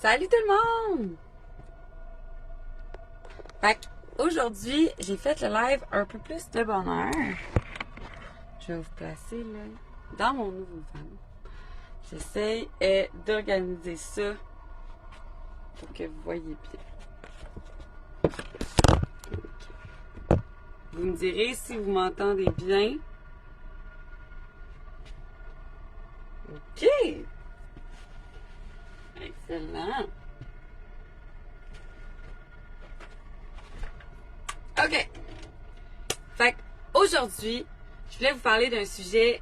Salut tout le monde! Fait aujourd'hui, j'ai fait le live un peu plus de bonheur. Je vais vous placer là, dans mon nouveau van. J'essaie d'organiser ça pour que vous voyez bien. Ok. Vous me direz si vous m'entendez bien. OK! Excellent! OK! Fait aujourd'hui, je voulais vous parler d'un sujet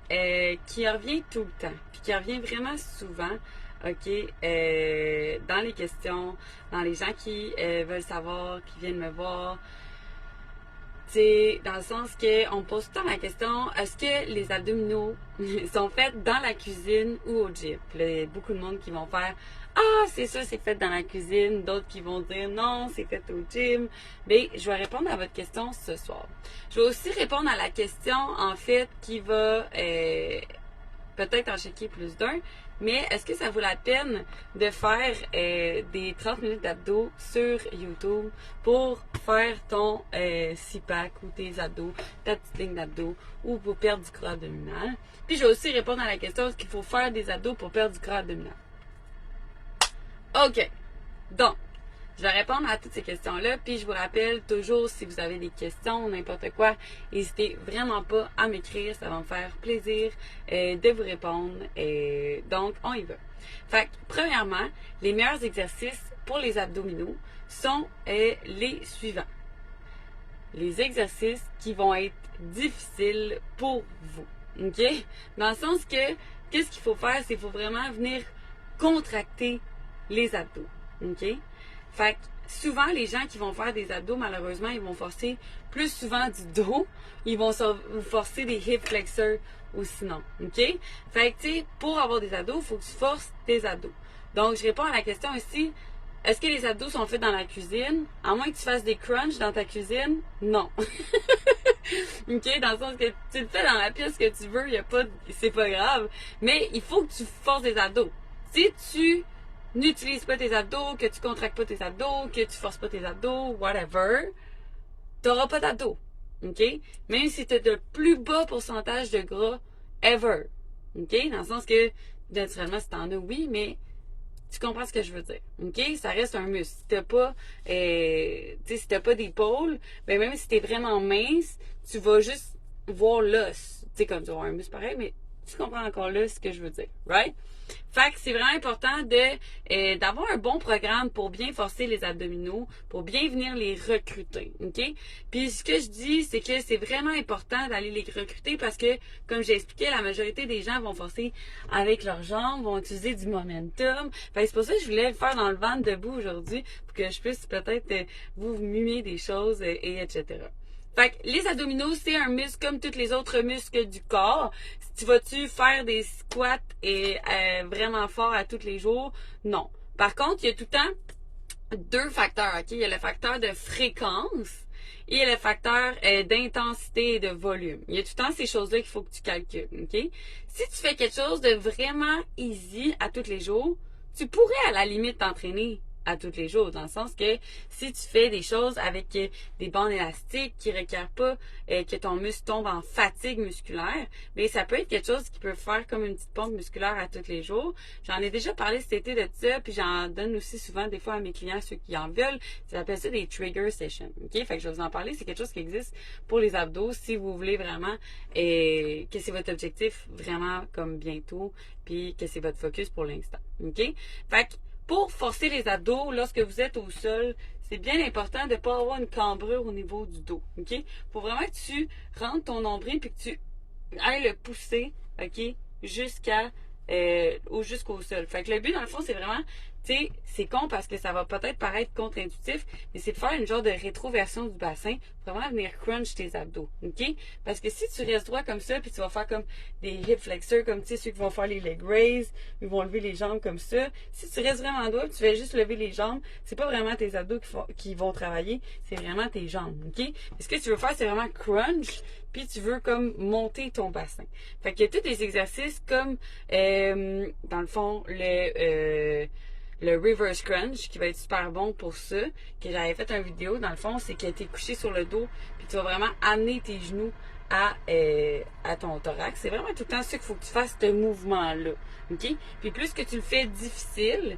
qui revient tout le temps, puis qui revient vraiment souvent, OK, dans les questions, dans les gens qui veulent savoir, qui viennent me voir. C'est dans le sens qu'on me pose tout le temps la question, est-ce que les abdominaux sont faits dans la cuisine ou au gym? Puis là, il y a beaucoup de monde qui vont faire, ah, c'est ça, c'est fait dans la cuisine. D'autres qui vont dire, non, c'est fait au gym. Mais je vais répondre à votre question ce soir. Je vais aussi répondre à la question, en fait, qui va peut-être en checker plus d'un, mais est-ce que ça vaut la peine de faire des 30 minutes d'abdos sur YouTube pour faire ton six-pack ou tes abdos, ta petite ligne d'abdos ou pour perdre du gras abdominal? Puis je vais aussi répondre à la question, est-ce qu'il faut faire des abdos pour perdre du gras abdominal? OK. Donc, je vais répondre à toutes ces questions-là, puis je vous rappelle toujours, si vous avez des questions, n'importe quoi, n'hésitez vraiment pas à m'écrire, ça va me faire plaisir de vous répondre. Donc, on y va. Fait que, premièrement, les meilleurs exercices pour les abdominaux sont les suivants. Les exercices qui vont être difficiles pour vous. OK? Dans le sens que, qu'est-ce qu'il faut faire? C'est qu'il faut vraiment venir contracter les abdos. OK? Fait que souvent, les gens qui vont faire des abdos, malheureusement, ils vont forcer plus souvent du dos. Ils vont vous forcer des hip flexors ou sinon. OK? Fait que, tu sais, pour avoir des abdos, il faut que tu forces tes abdos. Donc, je réponds à la question ici. Est-ce que les abdos sont faits dans la cuisine? À moins que tu fasses des crunchs dans ta cuisine? Non. OK? Dans le sens que tu le fais dans la pièce que tu veux, c'est pas grave. Mais il faut que tu forces des abdos. Si tu n'utilise pas tes abdos, que tu contractes pas tes abdos, que tu forces pas tes abdos, whatever, t'auras pas d'abdos. OK? Même si tu as le plus bas pourcentage de gras ever. OK? Dans le sens que, naturellement, si t'en as, oui, mais tu comprends ce que je veux dire. OK? Ça reste un muscle. Si t'as pas, si t'as pas d'épaule, ben même si t'es vraiment mince, tu vas juste voir l'os. Tu sais, comme tu vas avoir un muscle pareil, mais tu comprends encore là ce que je veux dire. Right? Fait que c'est vraiment important d'avoir un bon programme pour bien forcer les abdominaux, pour bien venir les recruter, OK? Puis ce que je dis, c'est que c'est vraiment important d'aller les recruter parce que, comme j'ai expliqué, la majorité des gens vont forcer avec leurs jambes, vont utiliser du momentum. Fait que c'est pour ça que je voulais le faire dans le ventre debout aujourd'hui, pour que je puisse peut-être vous mimer des choses et etc. Fait que les abdominaux, c'est un muscle comme tous les autres muscles du corps. Tu vas-tu faire des squats et vraiment fort à tous les jours? Non. Par contre, il y a tout le temps deux facteurs, OK? Il y a le facteur de fréquence et il y a le facteur d'intensité et de volume. Il y a tout le temps ces choses-là qu'il faut que tu calcules, OK? Si tu fais quelque chose de vraiment easy à tous les jours, tu pourrais à la limite t'entraîner à tous les jours, dans le sens que si tu fais des choses avec des bandes élastiques qui ne requièrent pas que ton muscle tombe en fatigue musculaire, mais ça peut être quelque chose qui peut faire comme une petite pompe musculaire à tous les jours. J'en ai déjà parlé cet été de ça, puis j'en donne aussi souvent des fois à mes clients, ceux qui en veulent. Ça s'appelle ça des trigger sessions. OK? Fait que je vais vous en parler. C'est quelque chose qui existe pour les abdos si vous voulez vraiment que c'est votre objectif vraiment comme bientôt, puis que c'est votre focus pour l'instant. OK? Fait que pour forcer les abdos, lorsque vous êtes au sol, c'est bien important de ne pas avoir une cambrure au niveau du dos. OK? Faut vraiment que tu rentres ton nombril puis que tu ailles le pousser, OK? Jusqu'au sol. Fait que le but, dans le fond, c'est vraiment, tu sais, c'est con parce que ça va peut-être paraître contre-intuitif, mais c'est de faire une genre de rétroversion du bassin pour vraiment venir crunch tes abdos, OK? Parce que si tu restes droit comme ça, puis tu vas faire comme des hip flexors, comme tu sais, ceux qui vont faire les leg raises, ils vont lever les jambes comme ça. Si tu restes vraiment droit, tu fais juste lever les jambes, c'est pas vraiment tes abdos qui vont travailler, c'est vraiment tes jambes, OK? Et ce que tu veux faire, c'est vraiment crunch, puis tu veux comme monter ton bassin. Fait qu'il y a tous des exercices comme, dans le fond, le reverse crunch qui va être super bon pour ça, que j'avais fait une vidéo. Dans le fond, c'est que tu es couché sur le dos puis tu vas vraiment amener tes genoux à ton thorax. C'est vraiment tout le temps ça qu'il faut que tu fasses, ce mouvement-là. OK? Puis plus que tu le fais difficile,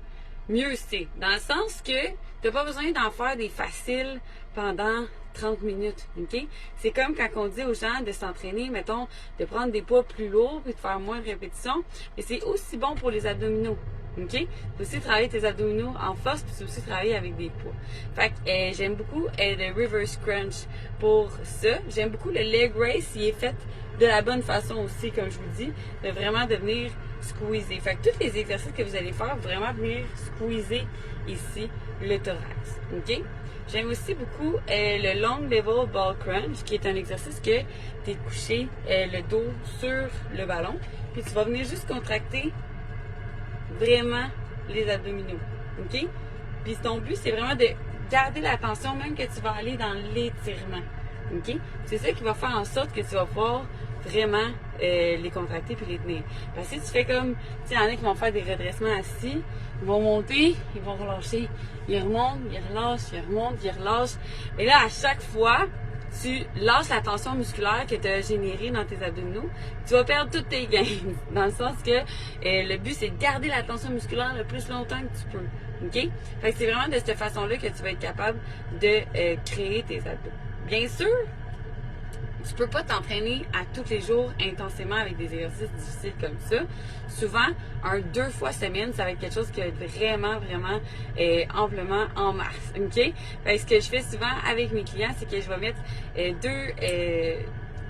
mieux c'est. Dans le sens que tu n'as pas besoin d'en faire des faciles pendant 30 minutes, OK? C'est comme quand on dit aux gens de s'entraîner, mettons, de prendre des poids plus lourds et de faire moins de répétitions. Mais c'est aussi bon pour les abdominaux, OK? Tu peux aussi travailler tes abdominaux en force, puis tu peux aussi travailler avec des poids. Fait que j'aime beaucoup le reverse crunch pour ça. J'aime beaucoup le leg raise, il est fait de la bonne façon aussi, comme je vous dis, de vraiment devenir squeezer. Fait que tous les exercices que vous allez faire, vraiment venir squeezer ici le thorax, OK? J'aime aussi beaucoup le long level ball crunch, qui est un exercice que tu es couché le dos sur le ballon, puis tu vas venir juste contracter vraiment les abdominaux, OK? Puis ton but, c'est vraiment de garder la tension, même que tu vas aller dans l'étirement, OK? C'est ça qui va faire en sorte que tu vas pouvoir vraiment les contracter puis les tenir. Parce que si tu fais comme, tu sais, il y en a qui vont faire des redressements assis, ils vont monter, ils vont relâcher, ils remontent, ils relâchent, ils remontent, ils relâchent. Et là, à chaque fois, tu lâches la tension musculaire que tu as générée dans tes abdominaux, tu vas perdre tous tes gains. Dans le sens que le but, c'est de garder la tension musculaire le plus longtemps que tu peux. OK? Fait que c'est vraiment de cette façon-là que tu vas être capable de créer tes abdos. Bien sûr, tu peux pas t'entraîner à tous les jours intensément avec des exercices difficiles comme ça. Souvent, 2 fois semaine, ça va être quelque chose qui va être vraiment, vraiment amplement en masse. OK? Fait que ce que je fais souvent avec mes clients, c'est que je vais mettre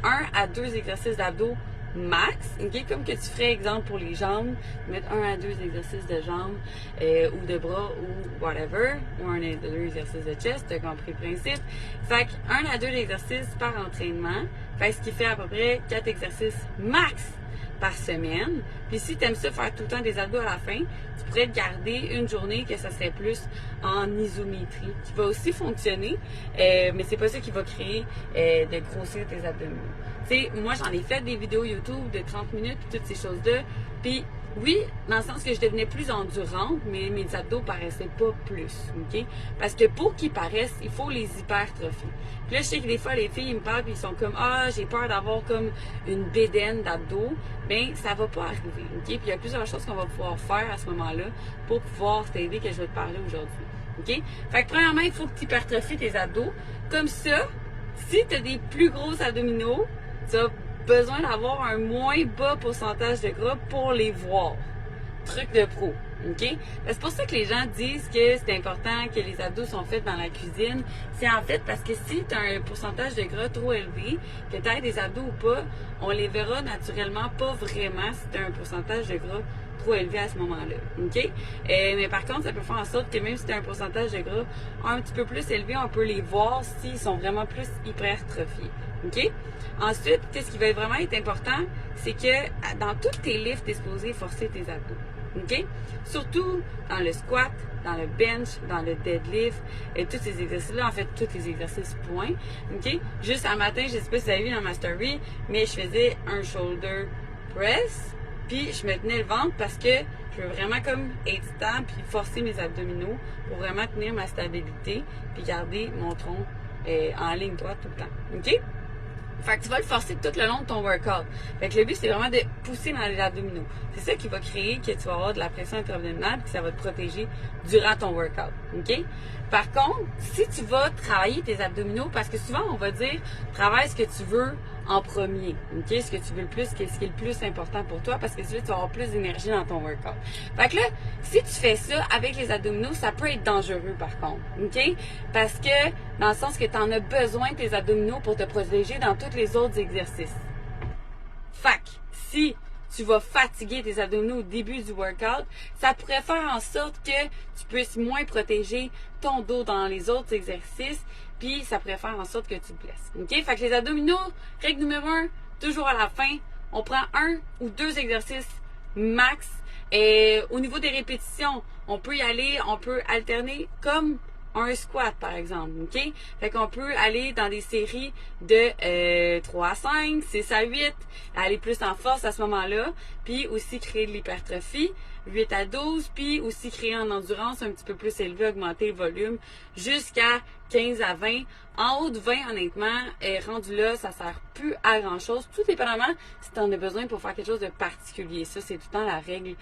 1 à 2 exercices d'abdos max, ok, comme que tu ferais exemple pour les jambes, mettre 1 à 2 exercices de jambes ou de bras ou whatever, ou 1 à 2 exercices de chest, tu as compris le principe. Fait que 1 à 2 exercices par entraînement, fait ce qui fait à peu près 4 exercices max par semaine. Puis si tu aimes ça faire tout le temps des abdos à la fin, tu pourrais te garder une journée que ça serait plus en isométrie, qui va aussi fonctionner, mais c'est pas ça qui va créer de grossir tes abdominaux. Tu sais, moi j'en ai fait des vidéos YouTube de 30 minutes puis toutes ces choses-là, puis oui, dans le sens que je devenais plus endurante, mais mes abdos paraissaient pas plus, OK? Parce que pour qu'ils paraissent, il faut les hypertrophier. Puis là, je sais que des fois, les filles, ils me parlent puis ils sont comme « Ah, j'ai peur d'avoir comme une bédaine d'abdos. » Bien, ça va pas arriver, OK? Puis il y a plusieurs choses qu'on va pouvoir faire à ce moment-là pour pouvoir t'aider que je vais te parler aujourd'hui, OK? Fait que premièrement, il faut que tu hypertrophies tes abdos. Comme ça, si tu as des plus gros abdominaux, tu as besoin d'avoir un moins bas pourcentage de gras pour les voir. Truc de pro, OK? C'est pour ça que les gens disent que c'est important que les abdos sont faits dans la cuisine. C'est en fait parce que si tu as un pourcentage de gras trop élevé, que tu aies des abdos ou pas, on les verra naturellement pas vraiment si tu as un pourcentage de gras trop élevé à ce moment-là, OK? Mais par contre, ça peut faire en sorte que même si tu as un pourcentage de gras un petit peu plus élevé, on peut les voir s'ils sont vraiment plus hypertrophiés, OK? Ensuite, ce qui va vraiment être important, c'est que dans tous tes lifts, tu es supposé forcer tes abdos, OK? Surtout dans le squat, dans le bench, dans le deadlift, et tous ces exercices-là, en fait, tous les exercices point, OK? Juste un matin, je sais pas si vous avez vu dans ma story, mais je faisais un shoulder press, puis je me tenais le ventre parce que je veux vraiment comme être stable puis forcer mes abdominaux pour vraiment tenir ma stabilité puis garder mon tronc en ligne droite tout le temps. OK? Fait que tu vas le forcer tout le long de ton workout. Fait que le but, c'est vraiment de pousser dans les abdominaux. C'est ça qui va créer que tu vas avoir de la pression intra-abdominale et que ça va te protéger durant ton workout. OK? Par contre, si tu vas travailler tes abdominaux, parce que souvent, on va dire, travaille ce que tu veux en premier. OK? Ce que tu veux le plus, ce qui est le plus important pour toi, parce que tu vas avoir plus d'énergie dans ton workout. Fait que là, si tu fais ça avec les abdominaux, ça peut être dangereux par contre. OK? Parce que, dans le sens que tu en as besoin de tes abdominaux pour te protéger dans tous les autres exercices. Fait que, si tu vas fatiguer tes abdominaux au début du workout, ça pourrait faire en sorte que tu puisses moins protéger ton dos dans les autres exercices, puis ça pourrait faire en sorte que tu te blesses. OK? Fait que les abdominaux, règle numéro 1, toujours à la fin, on prend 1 ou 2 exercices max. Et au niveau des répétitions, on peut y aller, on peut alterner comme un squat, par exemple, OK? Fait qu'on peut aller dans des séries de 3 à 5, 6 à 8, aller plus en force à ce moment-là, puis aussi créer de l'hypertrophie, 8 à 12, puis aussi créer en endurance un petit peu plus élevé, augmenter le volume, jusqu'à 15 à 20. En haut de 20, honnêtement, rendu là, ça sert plus à grand-chose, tout dépendamment si tu en as besoin pour faire quelque chose de particulier. Ça, c'est tout le temps la règle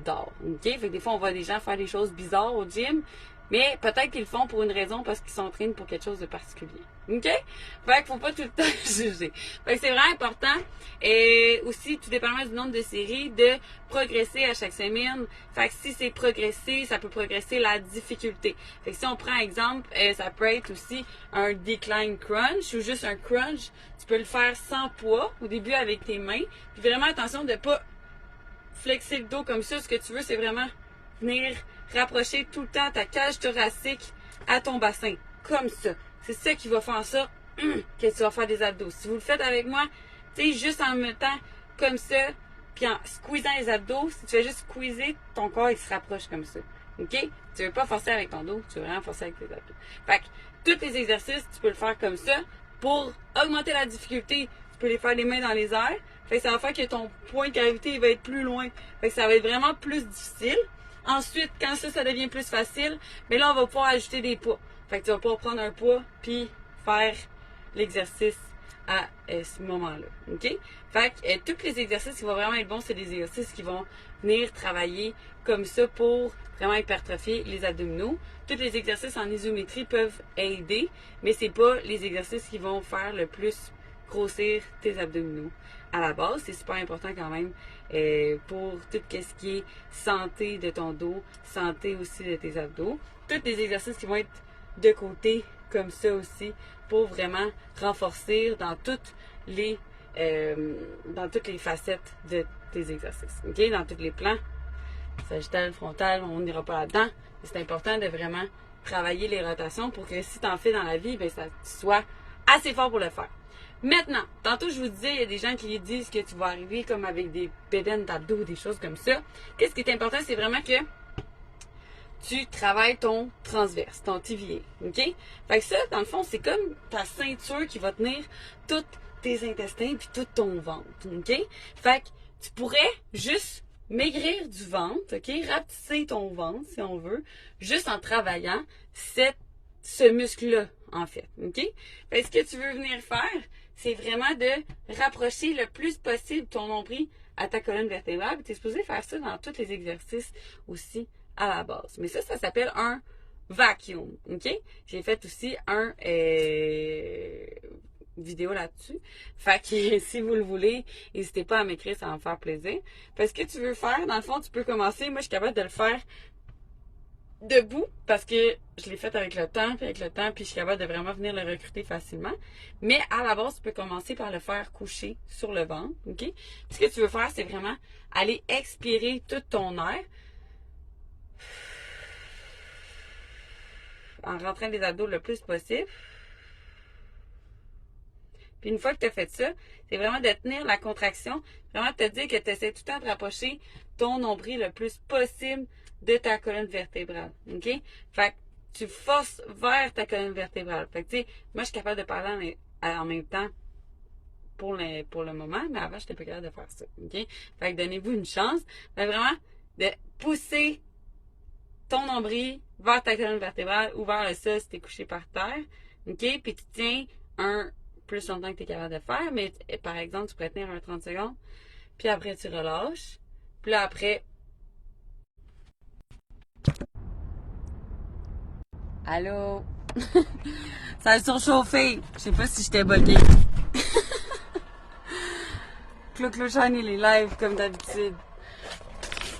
d'or, OK? Fait que des fois, on voit des gens faire des choses bizarres au gym, mais peut-être qu'ils le font pour une raison, parce qu'ils s'entraînent pour quelque chose de particulier. OK? Fait qu'il faut pas tout le temps juger. Fait que c'est vraiment important. Et aussi, tout dépendamment du nombre de séries, de progresser à chaque semaine. Fait que si c'est progresser, ça peut progresser la difficulté. Fait que si on prend exemple, ça peut être aussi un decline crunch ou juste un crunch. Tu peux le faire sans poids au début avec tes mains. Puis vraiment attention de pas flexer le dos comme ça. Ce que tu veux, c'est vraiment venir rapprocher tout le temps ta cage thoracique à ton bassin. Comme ça. C'est ça qui va faire ça que tu vas faire des abdos. Si vous le faites avec moi, tu sais, juste en mettant comme ça, puis en squeezant les abdos, si tu fais juste squeezer, ton corps, il se rapproche comme ça. OK? Tu veux pas forcer avec ton dos, tu veux vraiment forcer avec tes abdos. Fait que, tous les exercices, tu peux le faire comme ça. Pour augmenter la difficulté, tu peux les faire les mains dans les airs. Fait que ça va faire que ton point de gravité, il va être plus loin. Fait que ça va être vraiment plus difficile. Ensuite, quand ça devient plus facile, mais là, on va pouvoir ajouter des poids. Fait que tu vas pouvoir prendre un poids, puis faire l'exercice à ce moment-là. OK? Fait que tous les exercices qui vont vraiment être bons, c'est des exercices qui vont venir travailler comme ça pour vraiment hypertrophier les abdominaux. Tous les exercices en isométrie peuvent aider, mais c'est pas les exercices qui vont faire le plus grossir tes abdominaux. À la base, c'est super important quand même pour tout ce qui est santé de ton dos, santé aussi de tes abdos. Tous les exercices qui vont être de côté comme ça aussi pour vraiment renforcer dans toutes les facettes de tes exercices. OK? Dans tous les plans, sagittal, frontal, on n'ira pas là-dedans. C'est important de vraiment travailler les rotations pour que si tu en fais dans la vie, ben ça soit assez fort pour le faire. Maintenant, tantôt je vous disais, il y a des gens qui disent que tu vas arriver comme avec des bédaines d'abdos, des choses comme ça. Qu'est-ce qui est important, c'est vraiment que tu travailles ton transverse, ton TVA, OK? Fait que ça, dans le fond, c'est comme ta ceinture qui va tenir tous tes intestins puis tout ton ventre, OK? Fait que tu pourrais juste maigrir du ventre, OK? Rapetisser ton ventre, si on veut, juste en travaillant ce muscle-là, en fait, OK? Fait que ce que tu veux venir faire, c'est vraiment de rapprocher le plus possible ton nombril à ta colonne vertébrale. Tu es supposé faire ça dans tous les exercices aussi à la base. Mais ça s'appelle un vacuum, OK? J'ai fait aussi un vidéo là-dessus. Fait que si vous le voulez, n'hésitez pas à m'écrire, ça va me faire plaisir. Parce que tu veux faire, dans le fond, tu peux commencer. Moi, je suis capable de le faire debout parce que je l'ai fait avec le temps, puis je suis capable de vraiment venir le recruter facilement. Mais à la base, tu peux commencer par le faire coucher sur le ventre, OK? Puis ce que tu veux faire, c'est vraiment aller expirer tout ton air en rentrant les abdos le plus possible. Puis une fois que tu as fait ça, c'est vraiment de tenir la contraction, vraiment de te dire que tu essaies tout le temps de rapprocher ton nombril le plus possible de ta colonne vertébrale. OK? Fait que tu forces vers ta colonne vertébrale. Fait que tu sais, moi je suis capable de parler en même temps pour le moment, mais avant, je n'étais pas capable de faire ça. OK? Fait que donnez-vous une chance. Mais vraiment, de pousser ton nombril vers ta colonne vertébrale ou vers le sol si tu es couché par terre. OK? Puis tu tiens plus longtemps que tu es capable de faire, mais par exemple, tu pourrais tenir 30 secondes, puis après tu relâches, puis là après... Allô? Ça a surchauffé. Je sais pas si j'étais bloquée. Clo-clo-shine, il est live comme d'habitude.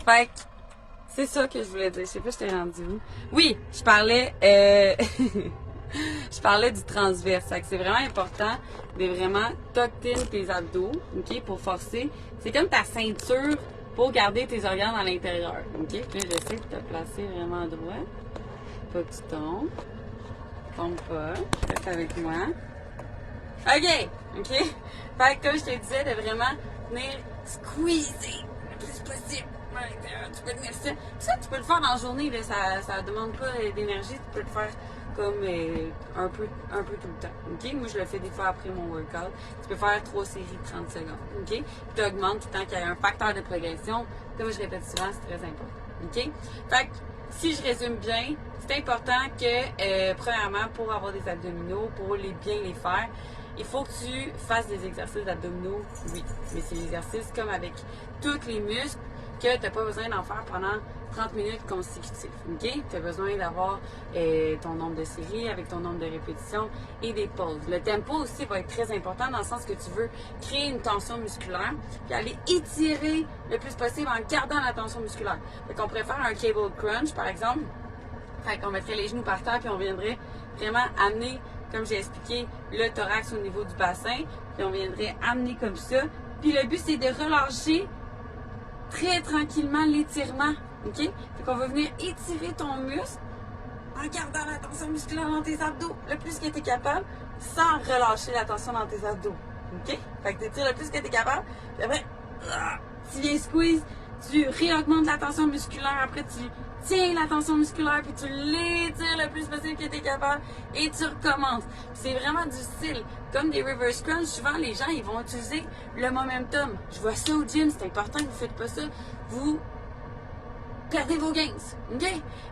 Fait que c'est ça que je voulais dire. Je sais pas si j'étais rendue où. Oui, je parlais... je parlais du transverse. C'est vraiment important de vraiment tuck in tes abdos, OK, pour forcer. C'est comme ta ceinture pour garder tes organes à l'intérieur, OK? Puis là, j'essaie de te placer vraiment droit. Pas que tu tombes. Tombe pas. Reste avec moi. OK! OK? Fait que comme je te disais, de vraiment venir squeezer le plus possible à l'intérieur. Tu peux tenir ça. Ça, tu peux le faire dans la journée, là. Ça demande pas d'énergie. Tu peux le faire comme un peu tout le temps. OK? Moi, je le fais des fois après mon workout. Tu peux faire 3 séries de 30 secondes. OK? Puis tu augmentes tout le temps qu'il y a un facteur de progression. Comme je répète souvent, c'est très important. OK? Fait que, si je résume bien, c'est important que, premièrement, pour avoir des abdominaux, pour bien les faire, il faut que tu fasses des exercices d'abdominaux, oui. Mais c'est des exercices comme avec tous les muscles que tu n'as pas besoin d'en faire pendant 30 minutes consécutives. OK? Tu as besoin d'avoir ton nombre de séries avec ton nombre de répétitions et des pauses. Le tempo aussi va être très important dans le sens que tu veux créer une tension musculaire puis aller étirer le plus possible en gardant la tension musculaire. Fait qu'on pourrait faire un cable crunch, par exemple. Fait qu'on mettrait les genoux par terre puis on viendrait vraiment amener, comme j'ai expliqué, le thorax au niveau du bassin. Puis on viendrait amener comme ça. Puis le but, c'est de relâcher très tranquillement l'étirement. OK? Fait qu'on va venir étirer ton muscle en gardant la tension musculaire dans tes abdos le plus que tu es capable sans relâcher la tension dans tes abdos. OK? Fait que tu étires le plus que tu es capable. Puis après, tu viens squeeze, tu réaugmentes la tension musculaire. Après, tu tiens la tension musculaire puis tu l'étires le plus possible que tu es capable et tu recommences. C'est vraiment difficile. Comme des reverse crunch, souvent les gens ils vont utiliser le momentum. Je vois ça au gym, c'est important que vous ne faites pas ça. Vous perdez vos gains. OK?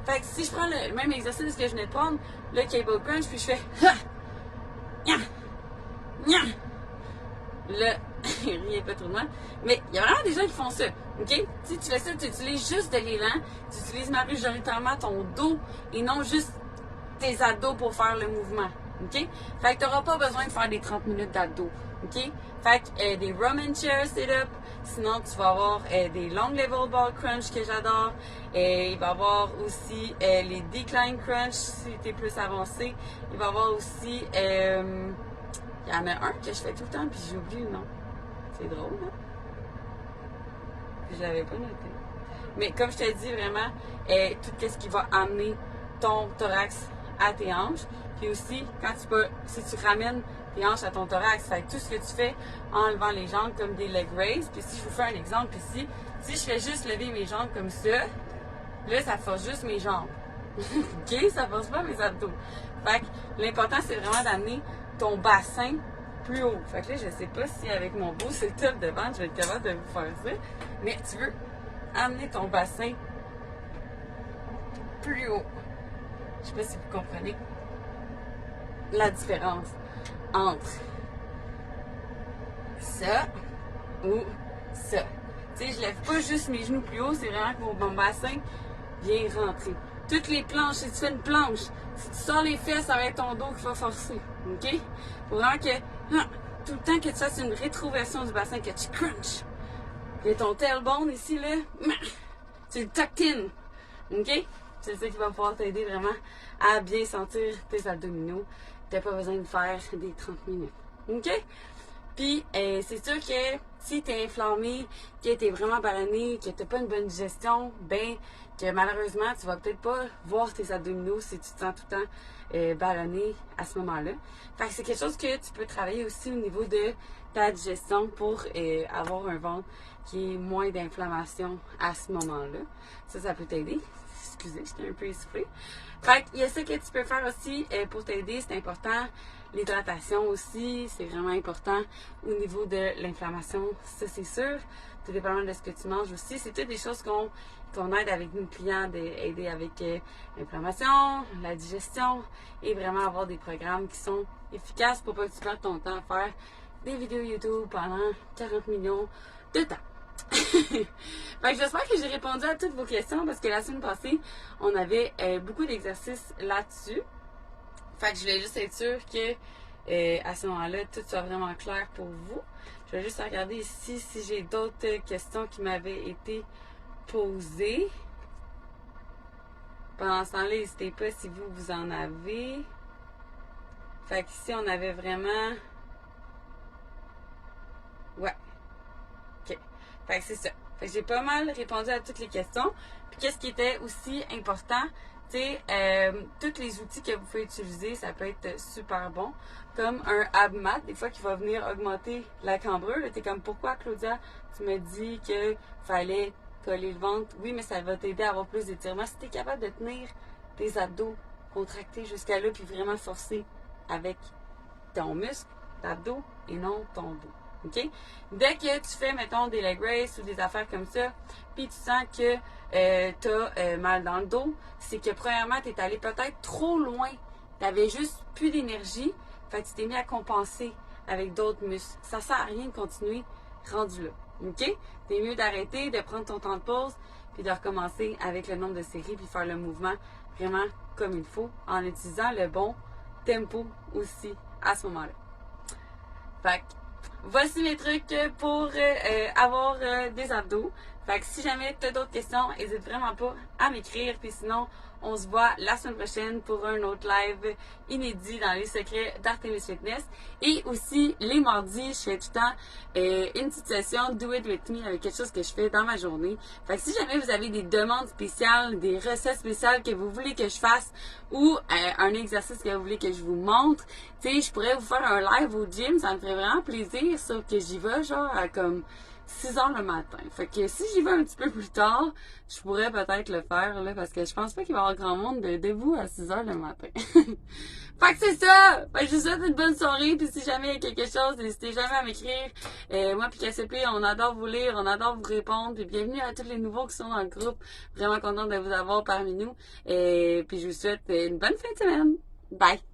Fait que si je prends le même exercice que je venais de prendre, le cable crunch, puis je fais là, riez pas trop de moi, mais il y a vraiment des gens qui font ça. OK? Si tu fais ça, tu utilises juste de l'élan, tu utilises majoritairement ton dos et non juste tes abdos pour faire le mouvement. OK? Fait que tu n'auras pas besoin de faire des 30 minutes d'abdos. OK? Fait que des Roman chair sit-up, sinon tu vas avoir des long level ball crunch que j'adore. Il va y avoir aussi les decline crunch si tu es plus avancé. Il va y avoir aussi, il y en a un que je fais tout le temps puis j'ai oublié le nom. C'est drôle, hein? Puis je l'avais pas noté. Mais comme je te dis vraiment, tout ce qui va amener ton thorax à tes hanches. Puis aussi, si tu ramènes tes hanches à ton thorax, fait tout ce que tu fais en levant les jambes comme des leg raises. Puis si je vous fais un exemple ici, si je fais juste lever mes jambes comme ça, là, ça force juste mes jambes. OK? Ça force pas mes abdos. Fait que l'important, c'est vraiment d'amener ton bassin plus haut. Fait que là, je sais pas si avec mon beau setup devant, je vais être capable de vous faire ça. Mais tu veux amener ton bassin plus haut. Je sais pas si vous comprenez la différence entre ça ou ça. Tu sais, je lève pas juste mes genoux plus haut, c'est vraiment que mon bassin vient rentrer. Toutes les planches, si tu fais une planche, si tu sors les fesses, ça va être ton dos qui va forcer. OK? Pour vraiment que tout le temps que tu fasses une rétroversion du bassin, que tu crunches. Et ton tailbone ici, là, tu le tuck in. OK? C'est ça qui va pouvoir t'aider vraiment à bien sentir tes abdominaux. Tu n'as pas besoin de faire des 30 minutes. OK? Puis, c'est sûr que si tu es inflammé, que tu es vraiment ballonné, que tu n'as pas une bonne digestion, ben, que malheureusement, tu vas peut-être pas voir tes abdominaux si tu te sens tout le temps ballonné à ce moment-là. Fait que c'est quelque chose que tu peux travailler aussi au niveau de ta digestion pour avoir un ventre qui est moins d'inflammation à ce moment-là. Ça peut t'aider. Excusez, j'étais un peu essoufflée. Fait qu'il y a ça que tu peux faire aussi pour t'aider, c'est important. L'hydratation aussi, c'est vraiment important au niveau de l'inflammation, ça c'est sûr. Tout dépendamment de ce que tu manges aussi. C'est toutes des choses qu'on aide avec nos clients, d'aider avec l'inflammation, la digestion et vraiment avoir des programmes qui sont efficaces pour pas que tu perdes ton temps à faire des vidéos YouTube pendant 40 millions de temps. Fait que j'espère que j'ai répondu à toutes vos questions parce que la semaine passée, on avait beaucoup d'exercices là-dessus. Fait que je voulais juste être sûre que à ce moment-là, tout soit vraiment clair pour vous. Je vais juste regarder ici si j'ai d'autres questions qui m'avaient été posées. Pendant ce temps-là, n'hésitez pas si vous en avez. Fait qu'ici, on avait vraiment... Ouais. OK. Fait que c'est ça. Fait que j'ai pas mal répondu à toutes les questions. Puis qu'est-ce qui était aussi important, tu sais, tous les outils que vous pouvez utiliser, ça peut être super bon. Comme un ab mat, des fois, qui va venir augmenter la cambrure. T'es comme, pourquoi, Claudia, tu me dis qu'il fallait coller le ventre? Oui, mais ça va t'aider à avoir plus d'étirement. Si t'es capable de tenir tes abdos contracter jusqu'à là, puis vraiment forcer avec ton muscle, d'abdos et non ton dos. OK? Dès que tu fais, mettons, des leg raises ou des affaires comme ça, puis tu sens que tu as mal dans le dos, c'est que premièrement, tu es allé peut-être trop loin. Tu n'avais juste plus d'énergie, fait que tu t'es mis à compenser avec d'autres muscles. Ça sert à rien de continuer rendu là. OK? C'est mieux d'arrêter, de prendre ton temps de pause, puis de recommencer avec le nombre de séries, puis faire le mouvement vraiment comme il faut, en utilisant le bon tempo aussi à ce moment-là. Fait que voici mes trucs pour avoir des abdos. Fait que si jamais tu as d'autres questions, n'hésite vraiment pas à m'écrire. Puis sinon, on se voit la semaine prochaine pour un autre live inédit dans les secrets d'Artemis Fitness. Et aussi, les mardis, je fais tout le temps une petite session Do It With Me avec quelque chose que je fais dans ma journée. Fait que si jamais vous avez des demandes spéciales, des recettes spéciales que vous voulez que je fasse ou un exercice que vous voulez que je vous montre, tu sais, je pourrais vous faire un live au gym, ça me ferait vraiment plaisir, sauf que j'y vais genre à comme 6 heures le matin. Fait que si j'y vais un petit peu plus tard, je pourrais peut-être le faire, là, parce que je pense pas qu'il va y avoir grand monde debout à 6 heures le matin. Fait que c'est ça! Fait que je vous souhaite une bonne soirée, puis si jamais il y a quelque chose, n'hésitez jamais à m'écrire. Moi puis KCP, on adore vous lire, on adore vous répondre, puis bienvenue à tous les nouveaux qui sont dans le groupe. Vraiment contente de vous avoir parmi nous. Et puis je vous souhaite une bonne fin de semaine. Bye!